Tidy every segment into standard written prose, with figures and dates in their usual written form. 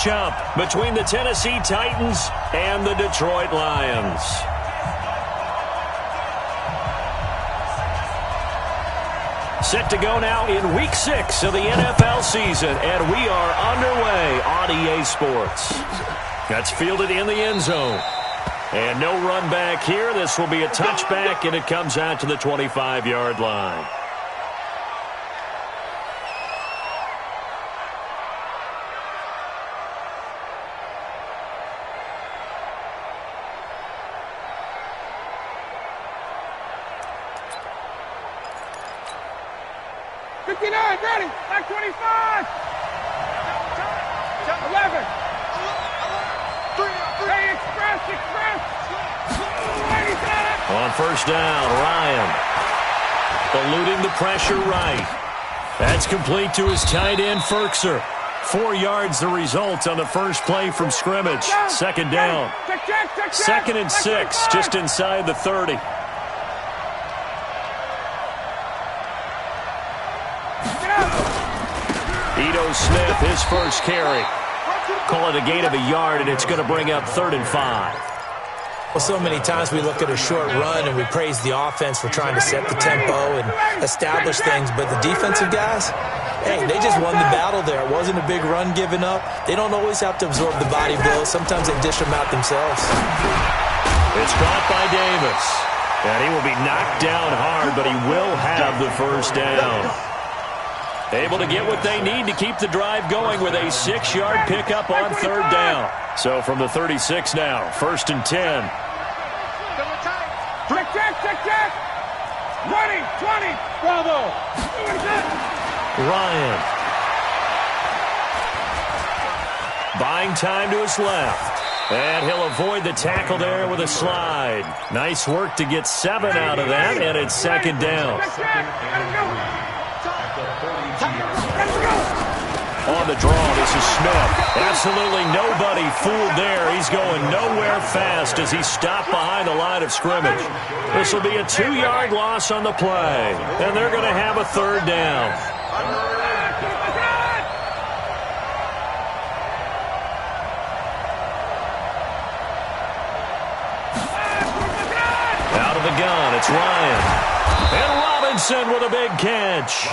Jump between the Tennessee Titans and the Detroit Lions. Set to go now in Week 6 of the NFL season, and we are underway on EA Sports. That's fielded in the end zone. And no run back here. This will be a touchback, and it comes out to the 25-yard line. Ready, back 25. 11. Hey, express. On first down, Ryan. Eluding the pressure right. That's complete to his tight end, Ferkser. 4 yards the result on the first play from scrimmage. Second down. Second and 6, just inside the 30. Smith, his first carry. Call it a gain of a yard, and it's going to bring up 3rd and 5. Well, so many times we look at a short run and we praise the offense for trying to set the tempo and establish things, but the defensive guys, hey, they just won the battle there. It wasn't a big run given up. They don't always have to absorb the body blows. Sometimes they dish them out themselves. It's caught by Davis, and he will be knocked down hard, but he will have the first down. Able to get what they need to keep the drive going with a 6-yard pickup on 3rd down. So from the 36 now, 1st and 10. Check. 20. Bravo. Ryan. Buying time to his left. And he'll avoid the tackle there with a slide. Nice work to get 7 out of that, and it's 2nd down. On the draw, this is Smith. Absolutely nobody fooled there. He's going nowhere fast as he's stopped behind the line of scrimmage. This will be a 2-yard loss on the play, and they're going to have a 3rd down. Out of the gun, it's Ryan. And Robinson with a big catch.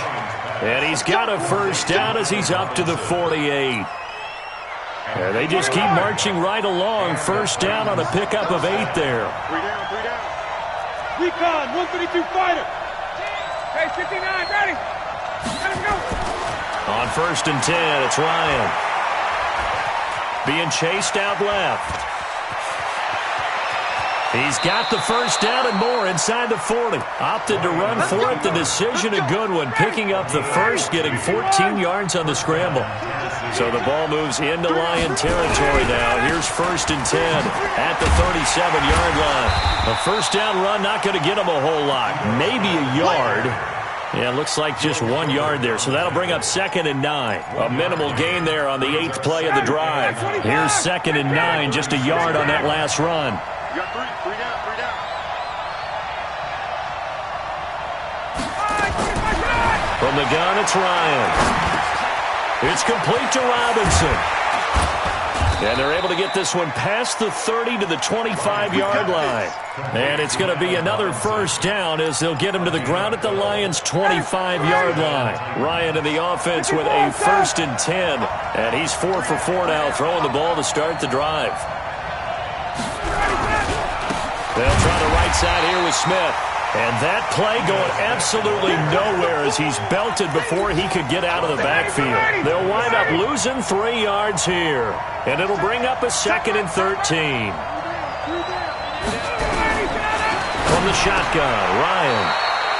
And he's got a first down as he's up to the 48. And they just keep marching right along. First down on a pickup of 8 there. 3 down. Recon, 132 fighter. Hey, 59, ready. Let him go. On 1st and 10, it's Ryan. Being chased out left. He's got the first down and more inside the 40. Opted to run for it. The decision a good one. Picking up the first, getting 14 yards on the scramble. So the ball moves into Lion territory now. Here's 1st and 10 at the 37-yard line. A first down run not going to get him a whole lot. Maybe a yard. Yeah, looks like just 1 yard there. So that'll bring up 2nd and 9. A minimal gain there on the 8th play of the drive. Here's 2nd and 9, just a yard on that last run. You got 3 down. From the gun, it's Ryan. It's complete to Robinson. And they're able to get this one past the 30 to the 25-yard line. And it's going to be another first down as they'll get him to the ground at the Lions' 25-yard line. Ryan in the offense with a 1st and 10. And he's 4 for 4 now, throwing the ball to start the drive. They'll try the right side here with Smith. And that play going absolutely nowhere as he's belted before he could get out of the backfield. They'll wind up losing 3 yards here. And it'll bring up a 2nd and 13. From the shotgun, Ryan.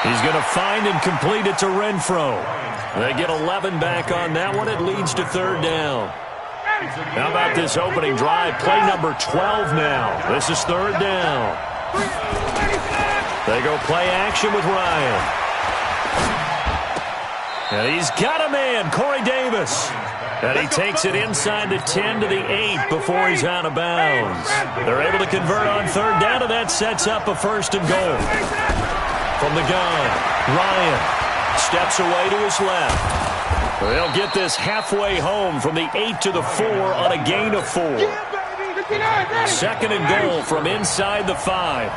He's going to find and complete it to Renfro. They get 11 back on that one. It leads to 3rd down. How about this opening drive? Play number 12 now. This is 3rd down. They go play action with Ryan. And he's got a man, Corey Davis. And he takes it inside the 10 to the 8 before he's out of bounds. They're able to convert on 3rd down, and that sets up a 1st and goal. From the gun, Ryan steps away to his left. They'll get this halfway home from the 8 to the 4 on a gain of 4. Second and goal from inside the 5.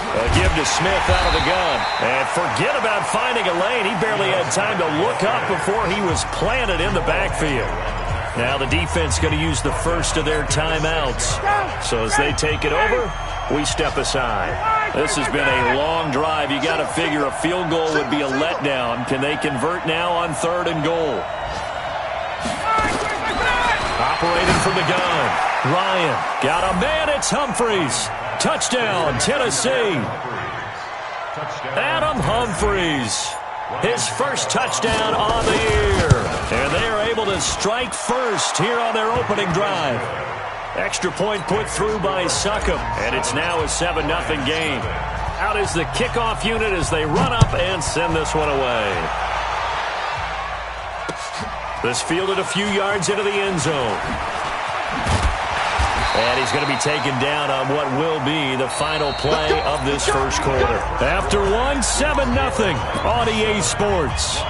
A give to Smith out of the gun. And forget about finding a lane. He barely had time to look up before he was planted in the backfield. Now the defense going to use the first of their timeouts. So as they take it over, we step aside. This has been a long drive. You got to figure a field goal would be a letdown. Can they convert now on 3rd and goal? Operating from the gun. Ryan got a man. It's Humphries. Touchdown, Tennessee. Adam Humphries. His first touchdown on the year. And they are able to strike first here on their opening drive. Extra point put through by Succop. And it's now a 7-0 game. Out is the kickoff unit as they run up and send this one away. This fielded a few yards into the end zone. And he's going to be taken down on what will be the final play of this first quarter. After one, 7-0 on EA Sports.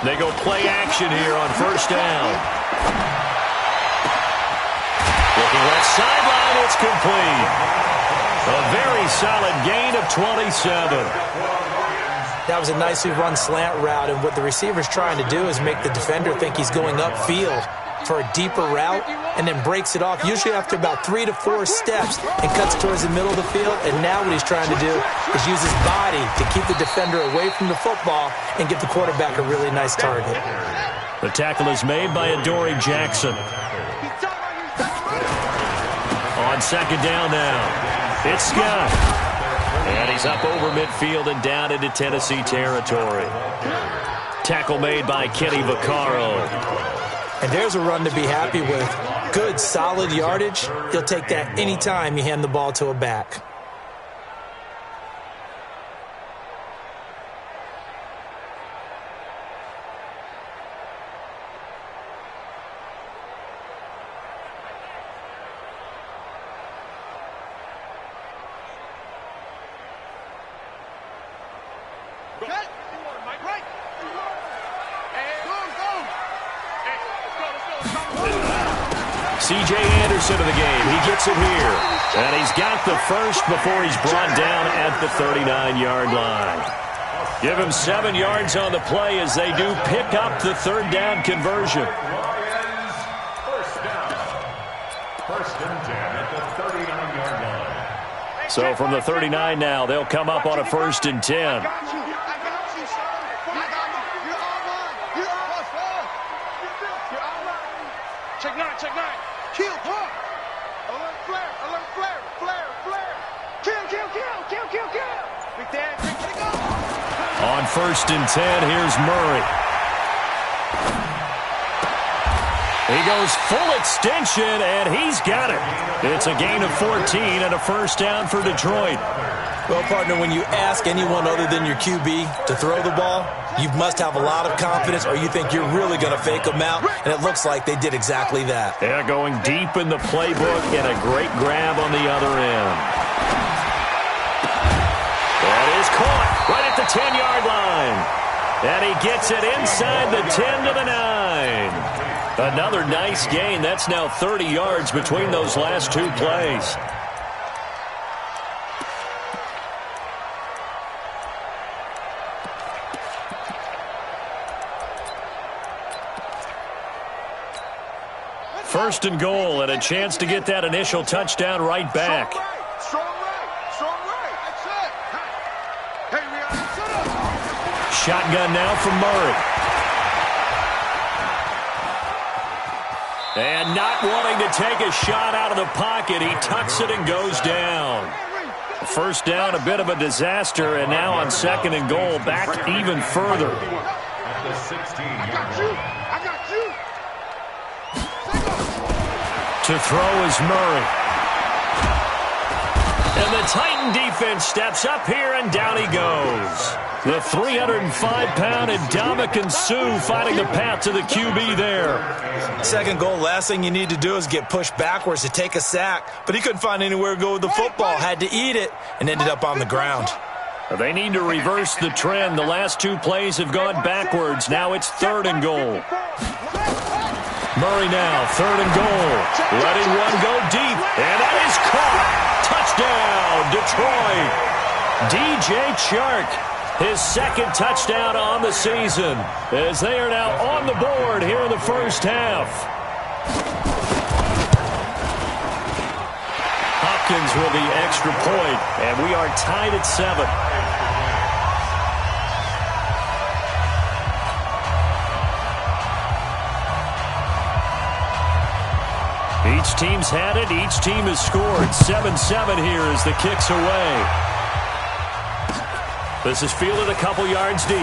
They go play action here on first down. Looking left sideline, it's complete. A very solid gain of 27. That was a nicely run slant route, and what the receiver's trying to do is make the defender think he's going upfield for a deeper route and then breaks it off, usually after about 3 to 4 steps, and cuts towards the middle of the field. And now what he's trying to do is use his body to keep the defender away from the football and get the quarterback a really nice target. The tackle is made by Adoree Jackson. On second down now. It's Scott. And he's up over midfield and down into Tennessee territory. Tackle made by Kenny Vaccaro. And there's a run to be happy with. Good, solid yardage. You'll take that anytime you hand the ball to a back. C.J. Anderson of the game. He gets it here. And he's got the first before he's brought down at the 39-yard line. Give him 7 yards on the play as they do pick up the third down conversion. First and 10 at the 39-yard line. So from the 39 now, they'll come up on a 1st and 10. Check nine. Kill, pump. Alert, flare. Kill. Big Dan, go. On 1st and 10, here's Murray. He goes full extension, and he's got it. It's a gain of 14 and a first down for Detroit. Well, partner, when you ask anyone other than your QB to throw the ball, you must have a lot of confidence, or you think you're really going to fake them out, and it looks like they did exactly that. They're going deep in the playbook, and a great grab on the other end. That is caught right at the 10-yard line. And he gets it inside the 10 to the 9. Another nice gain. That's now 30 yards between those last two plays. First and goal, and a chance to get that initial touchdown right back. Strong right. That's it. Hey, Rihanna, set up. Shotgun now from Murray. And not wanting to take a shot out of the pocket, he tucks it and goes down. First down, a bit of a disaster, and now on 2nd and goal, back even further. At the 16. I got you. To throw is Murray. And the Titan defense steps up here, and down he goes. The 305-pound Ndamukong Suh finding the path to the QB there. Second goal, last thing you need to do is get pushed backwards to take a sack. But he couldn't find anywhere to go with the football, had to eat it, and ended up on the ground. They need to reverse the trend. The last two plays have gone backwards. Now it's 3rd and goal. Murray now, 3rd and goal. Letting one go deep, and that is caught. Touchdown, Detroit. DJ Chark, his second touchdown on the season, as they are now on the board here in the first half. Hopkins with the extra point, and we are tied at 7. Each team's had it. Each team has scored. 7-7 here as the kick's away. This is fielded a couple yards deep.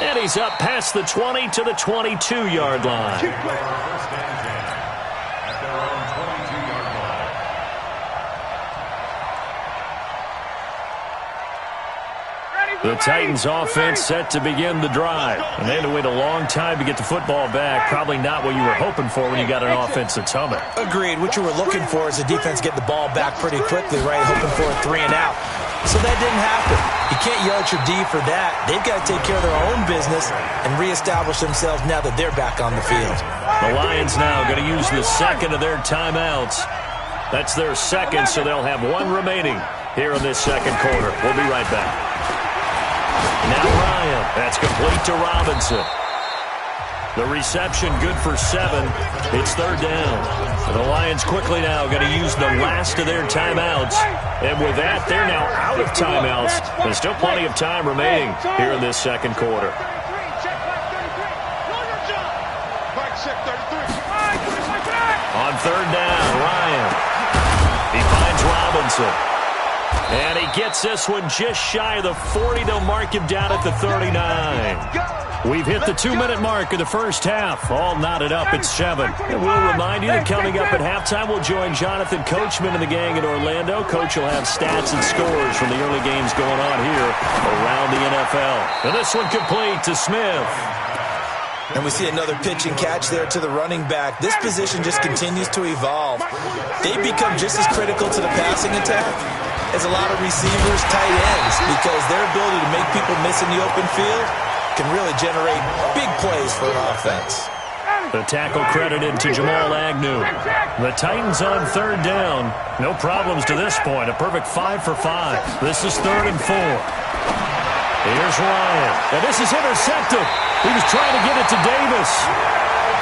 And he's up past the 20 to the 22-yard line. The Titans offense set to begin the drive. And they had to wait a long time to get the football back. Probably not what you were hoping for when you got an offense that's humming. Agreed. What you were looking for is the defense get the ball back pretty quickly, right? Hoping for a 3 and out. So that didn't happen. You can't yell at your D for that. They've got to take care of their own business and reestablish themselves now that they're back on the field. The Lions now going to use the second of their timeouts. That's their second, so they'll have one remaining here in this second quarter. We'll be right back. Now Ryan, that's complete to Robinson. The reception good for 7. It's 3rd down. And the Lions quickly now going to use the last of their timeouts. And with that, they're now out of timeouts. There's still plenty of time remaining here in this second quarter. On 3rd down, Ryan. He finds Robinson. And he gets this one just shy of the 40. They'll mark him down at the 39. We've hit the 2-minute mark of the first half. All knotted up at 7. And we'll remind you that coming up at halftime, we'll join Jonathan Coachman and the gang in Orlando. Coach will have stats and scores from the early games going on here around the NFL. And this one complete to Smith. And we see another pitch and catch there to the running back. This position just continues to evolve. They become just as critical to the passing attack as a lot of receivers, tight ends, because their ability to make people miss in the open field can really generate big plays for an offense. The tackle credited to Jamal Agnew. The Titans on 3rd down. No problems to this point. A perfect 5 for 5. This is 3rd and 4. Here's Ryan. And this is intercepted. He was trying to get it to Davis.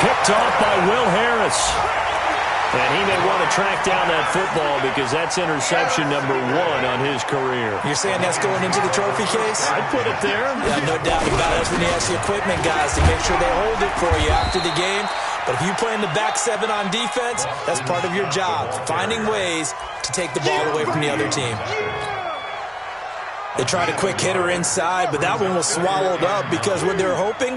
Picked off by Will Harris. And he may want to track down that football because that's interception number 1 on his career. You're saying that's going into the trophy case? I'd put it there. Yeah, no doubt about it. That's when you ask the equipment guys to make sure they hold it for you after the game. But if you play in the back 7 on defense, that's part of your job, finding ways to take the ball away from the other team. They tried a quick hitter inside, but that one was swallowed up because what they're hoping,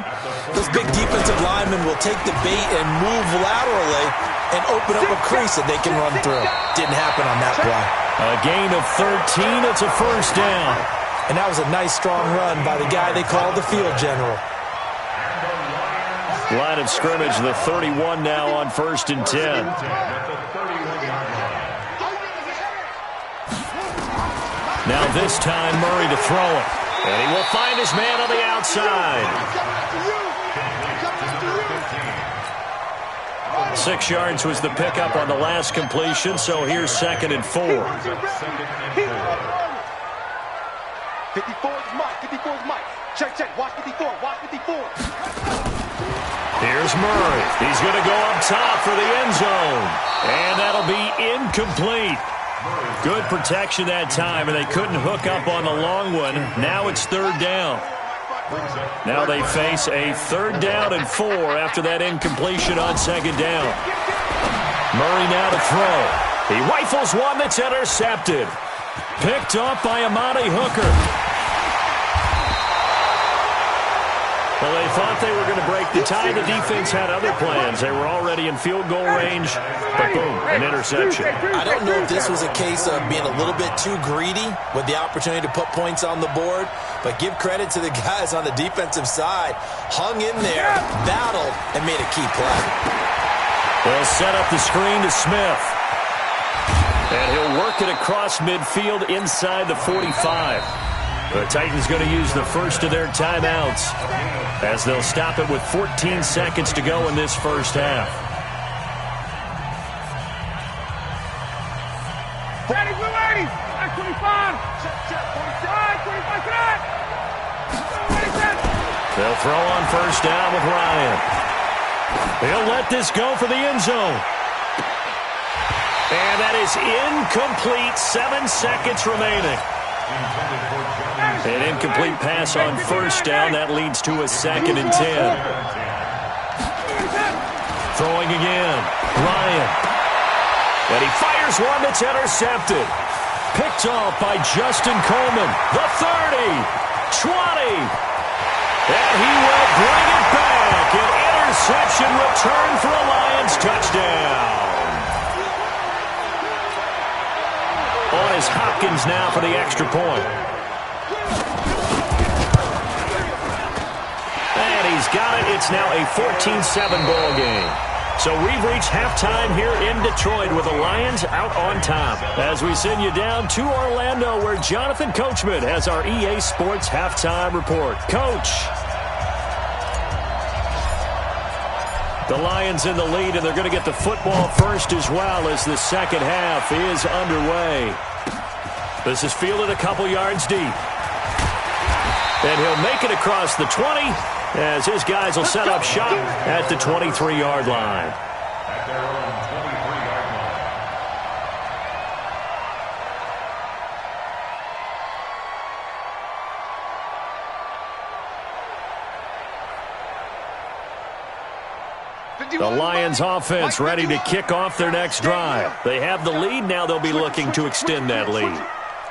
those big defensive linemen will take the bait and move laterally and open up a crease that they can run through. Didn't happen on that play. A gain of 13. It's a 1st down. And that was a nice, strong run by the guy they called the field general. Line of scrimmage, the 31 now on 1st and 10. Now this time, Murray to throw it. And he will find his man on the outside. 6 yards was the pickup on the last completion, so here's 2nd and 4. 54 is Mike. 54 is Mike. Check. Watch 54. Watch 54. Here's Murray. He's going to go up top for the end zone. And that'll be incomplete. Good protection that time, and they couldn't hook up on the long one. Now it's 3rd down. Now they face a 3rd down and 4 after that incompletion on 2nd down. Murray now to throw. He rifles one that's intercepted. Picked off by Amani Hooker. Well, they thought they were going to break the tie. The defense had other plans. They were already in field goal range, but boom, an interception. I don't know if this was a case of being a little bit too greedy with the opportunity to put points on the board, but give credit to the guys on the defensive side. Hung in there, battled, and made a key play. They'll set up the screen to Smith. And he'll work it across midfield inside the 45. The Titans going to use the first of their timeouts as they'll stop it with 14 seconds to go in this first half. Ready, blue 80. 25. 25. They'll throw on first down with Ryan. He'll let this go for the end zone. And that is incomplete. 7 seconds remaining. An incomplete pass on first down. That leads to a 2nd and 10. Throwing again. Ryan. And he fires one that's intercepted. Picked off by Justin Coleman. The 30. 20. And he will bring it back. An interception return for a Lions touchdown. On is Hopkins now for the extra point. And he's got it. It's now a 14-7 ball game. So we've reached halftime here in Detroit with the Lions out on top. As we send you down to Orlando where Jonathan Coachman has our EA Sports halftime report. Coach. The Lions in the lead, and they're going to get the football first as well as the second half is underway. This is fielded a couple yards deep. And he'll make it across the 20 as his guys will set up shop at the 23-yard line. At their own 23-yard The Lions offense ready to kick off their next drive. They have the lead. Now they'll be looking to extend that lead.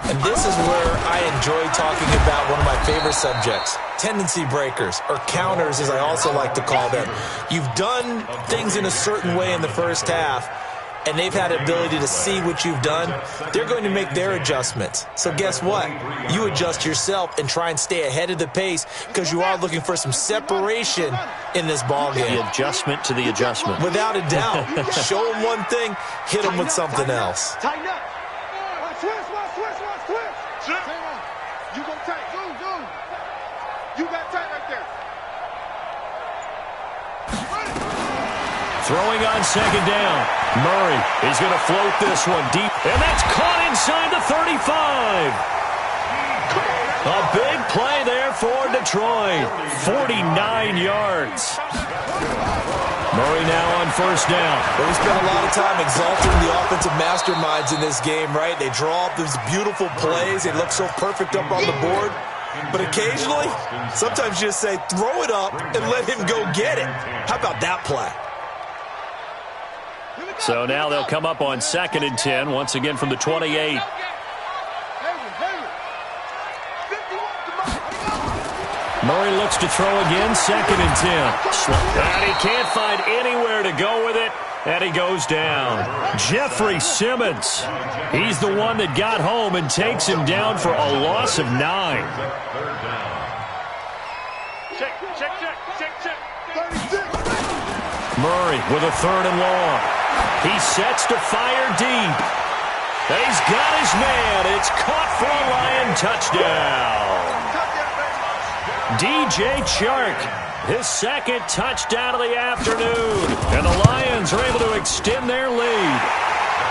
And this is where I enjoy talking about one of my favorite subjects, tendency breakers, or counters as I also like to call them. You've done things in a certain way in the first half, and they've had the ability to see what you've done. They're going to make their adjustments. So guess what? You adjust yourself and try and stay ahead of the pace because you are looking for some separation in this ball game. The adjustment to the adjustment. Without a doubt. Show them one thing, hit them with something else. Tighten up. Switch. You go tight. Go. You got tight right there. Throwing on second down. Murray is going to float this one deep. And that's caught inside the 35. A big play there for Detroit. 49 yards. Murray now on first down. Well, we spent a lot of time exalting the offensive masterminds in this game, right? They draw up these beautiful plays. They look so perfect up on the board. But occasionally, sometimes you just say, throw it up and let him go get it. How about that play? So now they'll come up on 2nd and 10, once again from the 28. Murray looks to throw again, 2nd and 10. And he can't find anywhere to go with it, and he goes down. Jeffrey Simmons, he's the one that got home and takes him down for a loss of 9. Check. Murray with a 3rd and long. He sets to fire deep. And he's got his man. It's caught for a Lion touchdown. DJ Chark, his 2nd touchdown of the afternoon. And the Lions are able to extend their lead.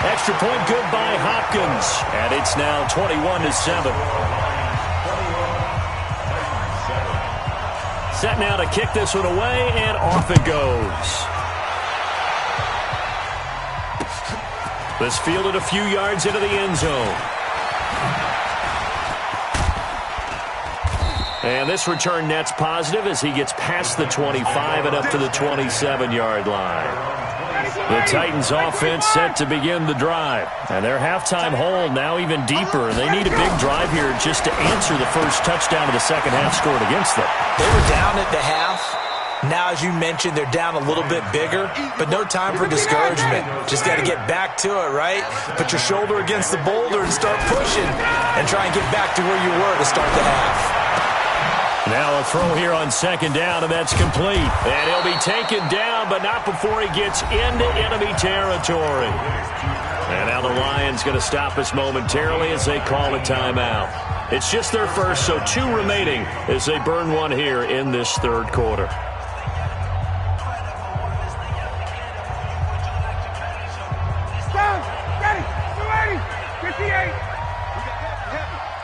Extra point good by Hopkins. And it's now 21-7. Set now to kick this one away, and off it goes. This fielded a few yards into the end zone. And this return net's positive as he gets past the 25 and up to the 27-yard line. The Titans offense set to begin the drive. And their halftime hole now even deeper. They need a big drive here just to answer the first touchdown of the second half scored against them. They were down at the half. Now, as you mentioned, they're down a little bit bigger, but no time for discouragement. Just got to get back to it, right? Put your shoulder against the boulder and start pushing and try and get back to where you were to start the half. Now a throw here on second down, and that's complete. And he'll be taken down, but not before he gets into enemy territory. And now the Lions going to stop us momentarily as they call a timeout. It's just their first, so 2 remaining as they burn one here in this third quarter. Down, ready, 280, 58.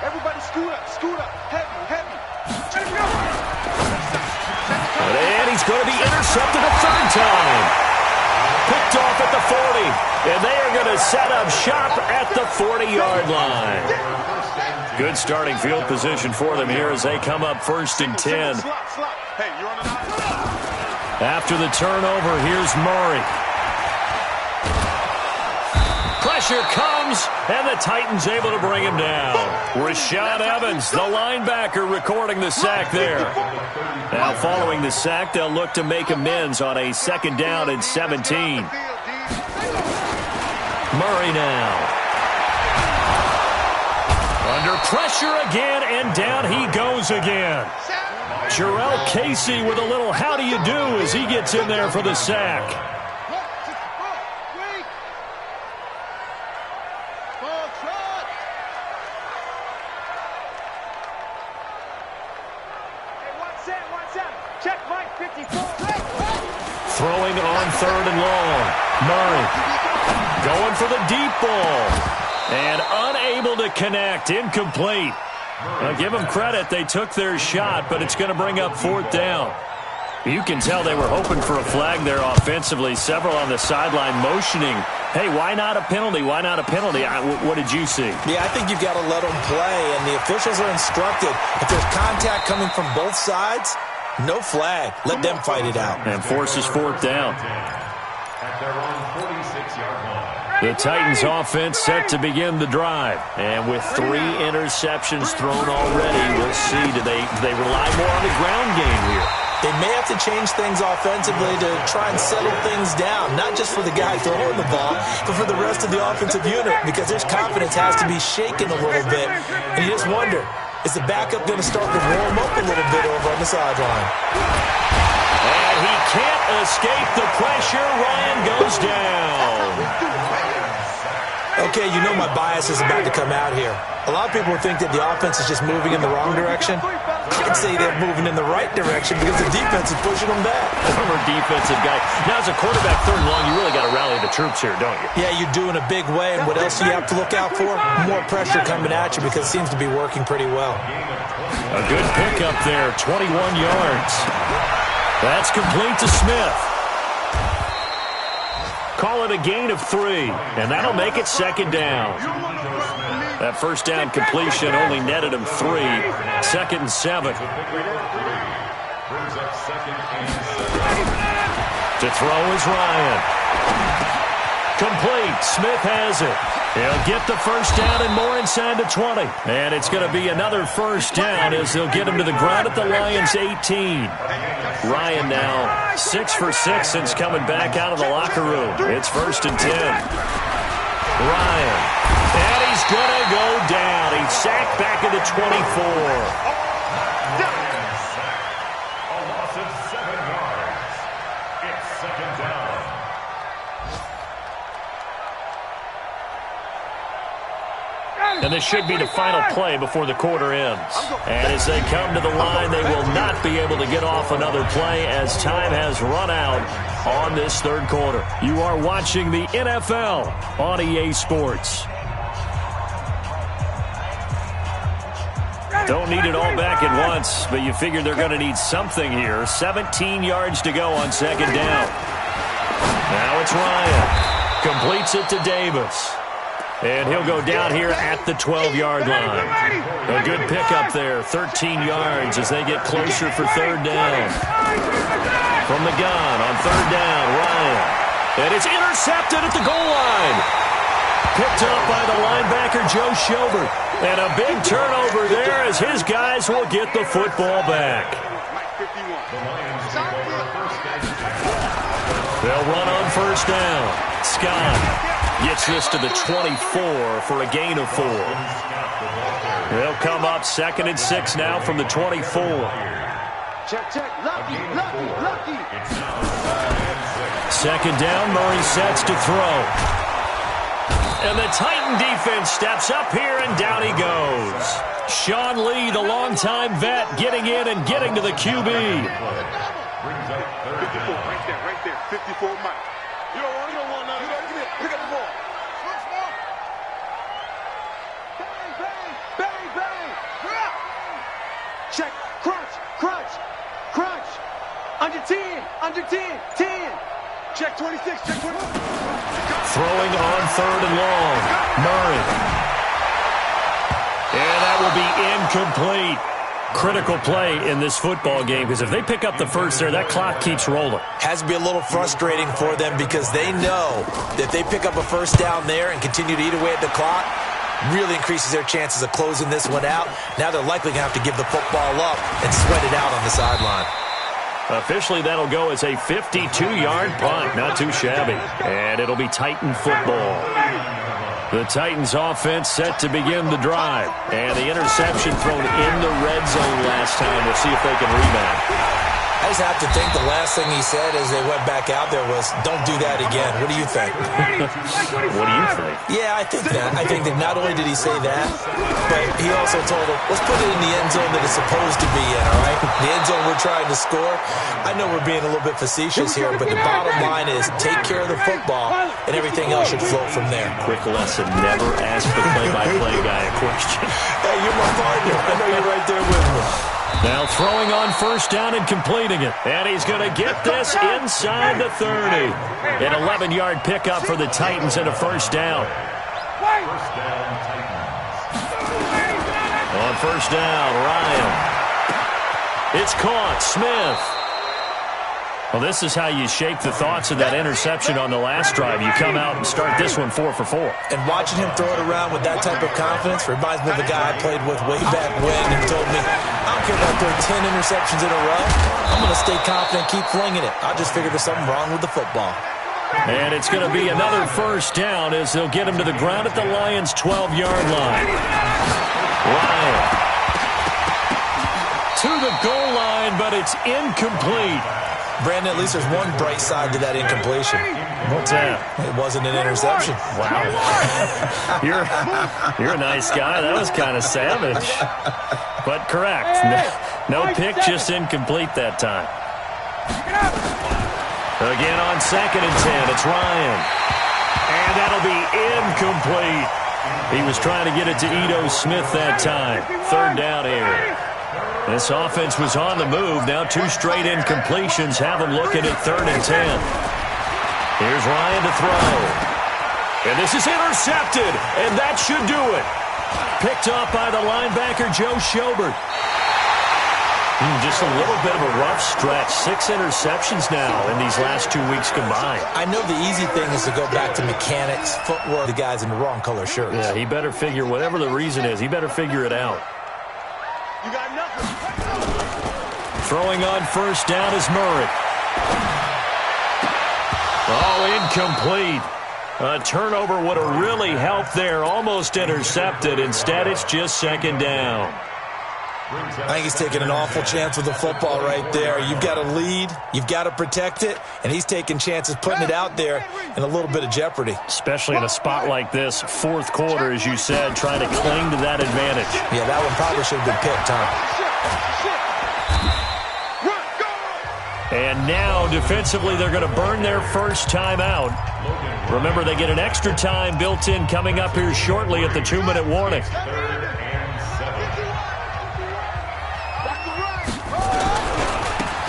Everybody scoot up, heavy. And he's going to be intercepted a third time. Picked off at the 40. And they are going to set up shop at the 40-yard line. Good starting field position for them here as they come up first and 10. After the turnover, here's Murray. Pressure comes, and the Titans able to bring him down. Rashad Evans, the linebacker, recording the sack there. Now, following the sack, they'll look to make amends on a second down and 17. Murray now. Under pressure again, and down he goes again. Jarrell Casey with a little how do you do as he gets in there for the sack. Throwing on third and long. Murray going for the deep ball. And unable to connect. Incomplete. Now, give them credit. They took their shot, but it's going to bring up fourth down. You can tell they were hoping for a flag there offensively. Several on the sideline motioning, hey, why not a penalty? Why not a penalty? What did you see? Yeah, I think you've got to let them play, and the officials are instructed. If there's contact coming from both sides, no flag. Let them fight it out. And forces fourth down. At their own 46-yard line. The Titans offense set to begin the drive. And with 3 interceptions thrown already, we'll see, do they rely more on the ground game here? They may have to change things offensively to try and settle things down, not just for the guy throwing the ball, but for the rest of the offensive unit, because his confidence has to be shaken a little bit. And you just wonder, is the backup going to start to warm up a little bit over on the sideline? And he can't escape the pressure. Ryan goes down. Okay, you know my bias is about to come out here. A lot of people think that the offense is just moving in the wrong direction. I'd say they're moving in the right direction because the defense is pushing them back. Former defensive guy. Now, as a quarterback, third and long, you really got to rally the troops here, don't you? Yeah, you do in a big way. And what else do you have to look out for? More pressure coming at you because it seems to be working pretty well. A good pickup there, 21 yards. That's complete to Smith. Call it a gain of 3, and that'll make it second down. That first down completion only netted him 3. Second and 7. To throw is Ryan. Complete. Smith has it. He'll get the first down and more inside the 20. And it's going to be another first down as they'll get him to the ground at the Lions' 18. Ryan now 6 for 6 since coming back out of the locker room. It's first and 10. Ryan. And he's going to go down. He's sacked back at the 24. A loss of 7 yards. It's second down. And this should be the final play before the quarter ends. And as they come to the line, they will not be able to get off another play as time has run out on this third quarter. You are watching the NFL on EA Sports. Don't need it all back at once, but you figure they're going to need something here. 17 yards to go on second down. Now it's Ryan. Completes it to Davis. And he'll go down here at the 12-yard line. A good pickup there, 13 yards as they get closer for third down. From the gun on third down, Ryan. And it's intercepted at the goal line. Picked up by the linebacker, Joe Schobert. And a big turnover there as his guys will get the football back. They'll run on first down. Scott gets this to the 24 for a gain of 4. They'll come up 2nd and 6 now from the 24. Check. Lucky. 2nd down, Murray sets to throw. And the Titan defense steps up here, and down he goes. Sean Lee, the longtime vet, getting in and getting to the QB. 54, right there. 54 Mike. You don't want none. Pick up the ball. Bang. Check. Crunch. Under 10. 10. Check 26. Throwing on 3rd and long. Murray. And that will be incomplete. Critical play in this football game, because if they pick up the first there, that clock keeps rolling. Has to be a little frustrating for them because they know that if they pick up a first down there and continue to eat away at the clock, really increases their chances of closing this one out. Now they're likely going to have to give the football up and sweat it out on the sideline. Officially, that'll go as a 52-yard punt. Not too shabby. And it'll be Titan football. The Titans offense set to begin the drive. And the interception thrown in the red zone last time. We'll see if they can rebound. I just have to think the last thing he said as they went back out there was, don't do that again. What do you think? What do you think? Yeah, I think that. I think that not only did he say that, but he also told them, let's put it in the end zone that it's supposed to be in, all right? The end zone we're trying to score. I know we're being a little bit facetious here, but the bottom line is take care of the football, and everything else should flow from there. Quick lesson, never ask the play-by-play guy a question. Hey, you're my partner. I know you're right there with me. Now throwing on first down and completing it. And he's going to get this inside the 30. An 11-yard pickup for the Titans and a first down. On first down, Ryan. It's caught. Smith. Well, this is how you shake the thoughts of that interception on the last drive. You come out and start this one 4 for 4. And watching him throw it around with that type of confidence reminds me of a guy I played with way back when and told me, I don't care if I throw 10 interceptions in a row. I'm going to stay confident, keep flinging it. I just figured there's something wrong with the football. And it's going to be another first down as they'll get him to the ground at the Lions' 12-yard line. Ryan to the goal line, but it's incomplete. Brandon, at least there's one bright side to that incompletion. What's that? It wasn't an interception. Wow. You're a nice guy. That was kind of savage. But correct. No pick, just incomplete that time. Again on 2nd and 10. It's Ryan. And that'll be incomplete. He was trying to get it to Ito Smith that time. 3rd down here. This offense was on the move. Now 2 straight incompletions have them looking at 3rd and 10. Here's Ryan to throw. And this is intercepted, and that should do it. Picked up by the linebacker, Joe Schobert. Just a little bit of a rough stretch. 6 interceptions now in these last 2 weeks combined. I know the easy thing is to go back to mechanics, footwork, the guys in the wrong color shirts. Yeah, he better figure, whatever the reason is, he better figure it out. You got nothing. Throwing on first down is Murray. Oh, incomplete. A turnover would have really helped there. Almost intercepted. Instead, it's just 2nd down. I think he's taking an awful chance with the football right there. You've got to lead. You've got to protect it. And he's taking chances, putting it out there in a little bit of jeopardy. Especially in a spot like this, 4th quarter, as you said, trying to cling to that advantage. Yeah, that one probably should have been picked, huh? And now, defensively, they're going to burn their first time out. Remember, they get an extra time built in coming up here shortly at the 2-minute warning.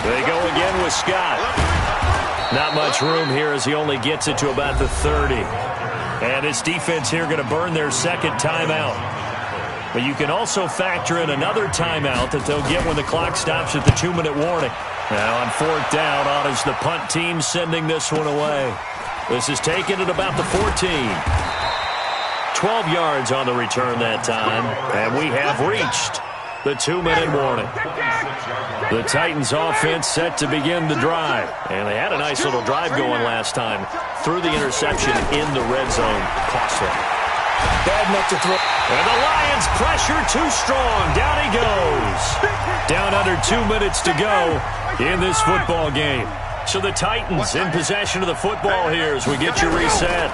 They go again with Scott. Not much room here as he only gets it to about the 30. And this defense here going to burn their 2nd timeout. But you can also factor in another timeout that they'll get when the clock stops at the 2-minute warning. Now on 4th down, on is the punt team sending this one away. This is taken at about the 14. 12 yards on the return that time, and we have reached the 2-minute warning. The Titans offense set to begin the drive, and they had a nice little drive going last time. Threw the interception in the red zone. Costly. Bad enough to throw. And the Lions pressure too strong. Down he goes. Down under 2 minutes to go in this football game. So the Titans in possession of the football here as we get you reset.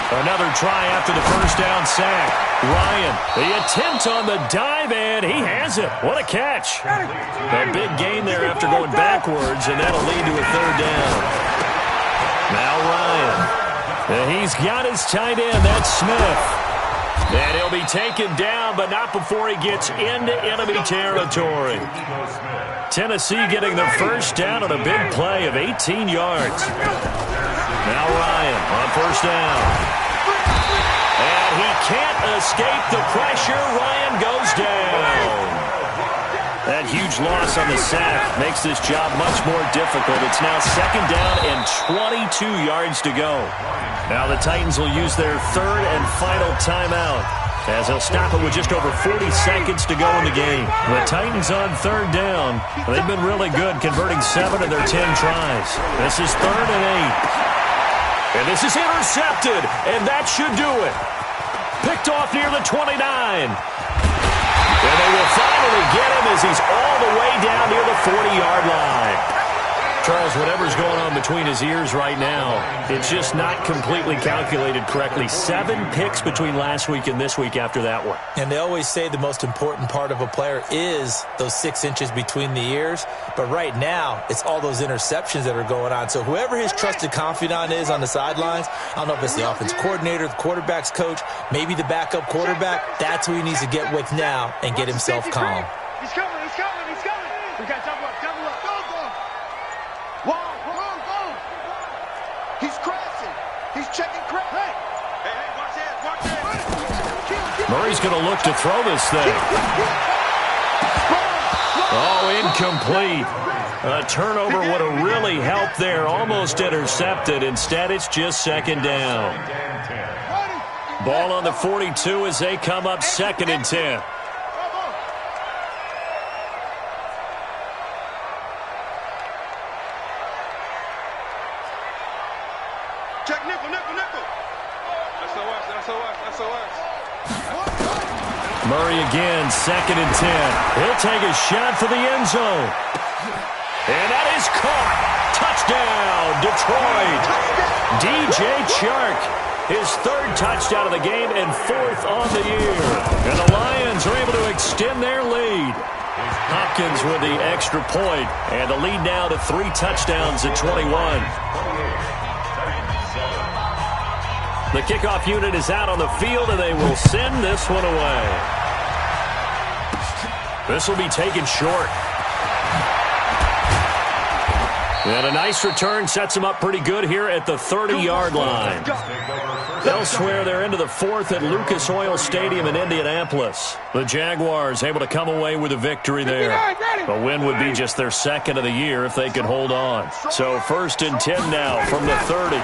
Another try after the first down sack. Ryan, the attempt on the dive, and he has it. What a catch. A big gain there after going backwards, and that'll lead to a third down. Now Ryan. And he's got his tight end. That's Smith. And he'll be taken down, but not before he gets into enemy territory. Tennessee getting the first down on a big play of 18 yards. Now Ryan on first down. And he can't escape the pressure. Ryan goes down. That huge loss on the sack makes this job much more difficult. It's now second down and 22 yards to go. Now the Titans will use their third and final timeout as they'll stop it with just over 40 seconds to go in the game. The Titans on third down. They've been really good, converting 7 of their 10 tries. This is 3rd and 8. And this is intercepted, and that should do it. Picked off near the 29. And they will finally get him as he's all the way down near the 40-yard line. Charles, whatever's going on between his ears right now, it's just not completely calculated correctly. 7 picks between last week and this week after that one. And they always say the most important part of a player is those 6 inches between the ears. But right now, it's all those interceptions that are going on. So whoever his trusted confidant is on the sidelines, I don't know if it's the offense coordinator, the quarterback's coach, maybe the backup quarterback, that's who he needs to get with now and get himself calm. He's coming. We got to double up. Whoa. He's crashing. He's checking crash. Hey, watch that. Murray's going to look to throw this thing. Oh, incomplete. A turnover would have really helped there. Almost intercepted. Instead, it's just second down. Ball on the 42 as they come up 2nd and 10. Check nickel. SOS. Murray again, 2nd and 10. He'll take a shot for the end zone. And that is caught. Touchdown, Detroit. DJ Chark, his 3rd touchdown of the game and 4th on the year. And the Lions are able to extend their lead. Hopkins with the extra point, and the lead now to 3 touchdowns at 21. The kickoff unit is out on the field, and they will send this one away. This will be taken short. And a nice return sets them up pretty good here at the 30-yard line. Elsewhere, they're into the 4th at Lucas Oil Stadium in Indianapolis. The Jaguars able to come away with a victory there. A win would be just their 2nd of the year if they could hold on. So 1st and 10 now from the 30.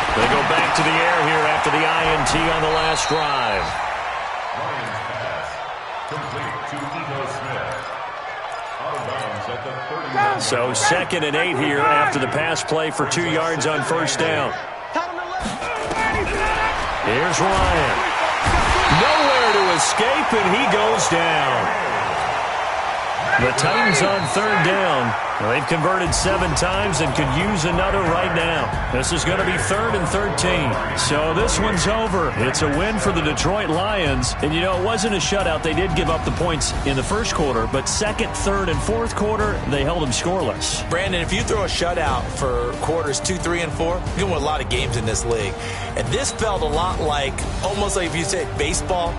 They go back to the air here after the INT on the last drive. Lions pass. Complete to Ego Smith. Out of bounds at the 30. So 2nd and 8 here after the pass play for 2 yards on first down. Here's Ryan. Nowhere to escape, and he goes down. The Titans on third down. They've converted 7 times and could use another right now. This is going to be 3rd and 13. So this one's over. It's a win for the Detroit Lions. And, you know, it wasn't a shutout. They did give up the points in the first quarter, but 2nd, 3rd, and 4th quarter, they held them scoreless. Brandon, if you throw a shutout for quarters 2, 3, and 4, you're going to win a lot of games in this league. And this felt a lot like, almost like if you said baseball.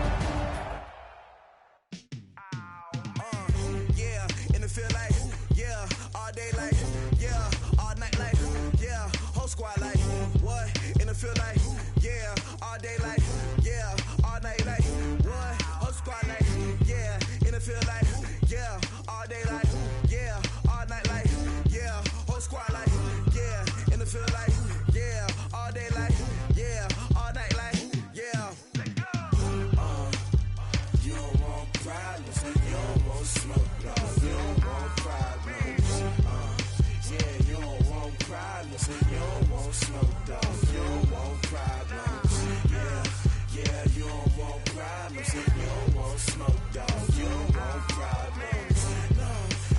problems. You don't want smoke, dog. You don't want problems. Yeah, you don't want problems. You don't want smoke, dog. You don't want problems. No,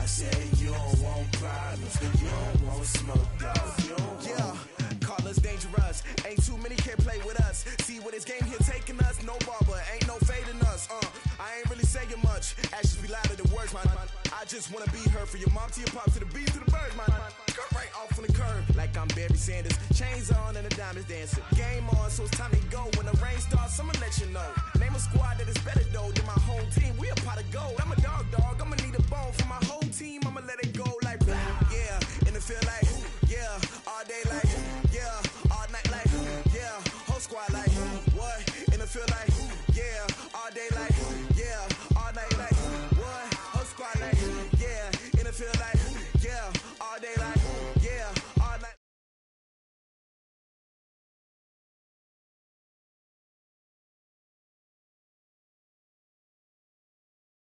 I said you don't want problems. You don't want smoke, dog. You don't want. Call us dangerous. Ain't too many can play with us. See what this game here taking us. No barber, ain't no fading us. I ain't really saying much. Actions be louder than words, man. I just wanna be heard. For your mom to your pop to the beat to the bird, man. Cut right off on the curb like I'm Barry Sanders. Chains on and the diamonds dancing. Game on, so it's time to go. When the rain starts, I'ma let you know. Name a squad that is better though than my home team. We a pot of gold. I'm a dog. I'ma need a bone for my whole team. I'ma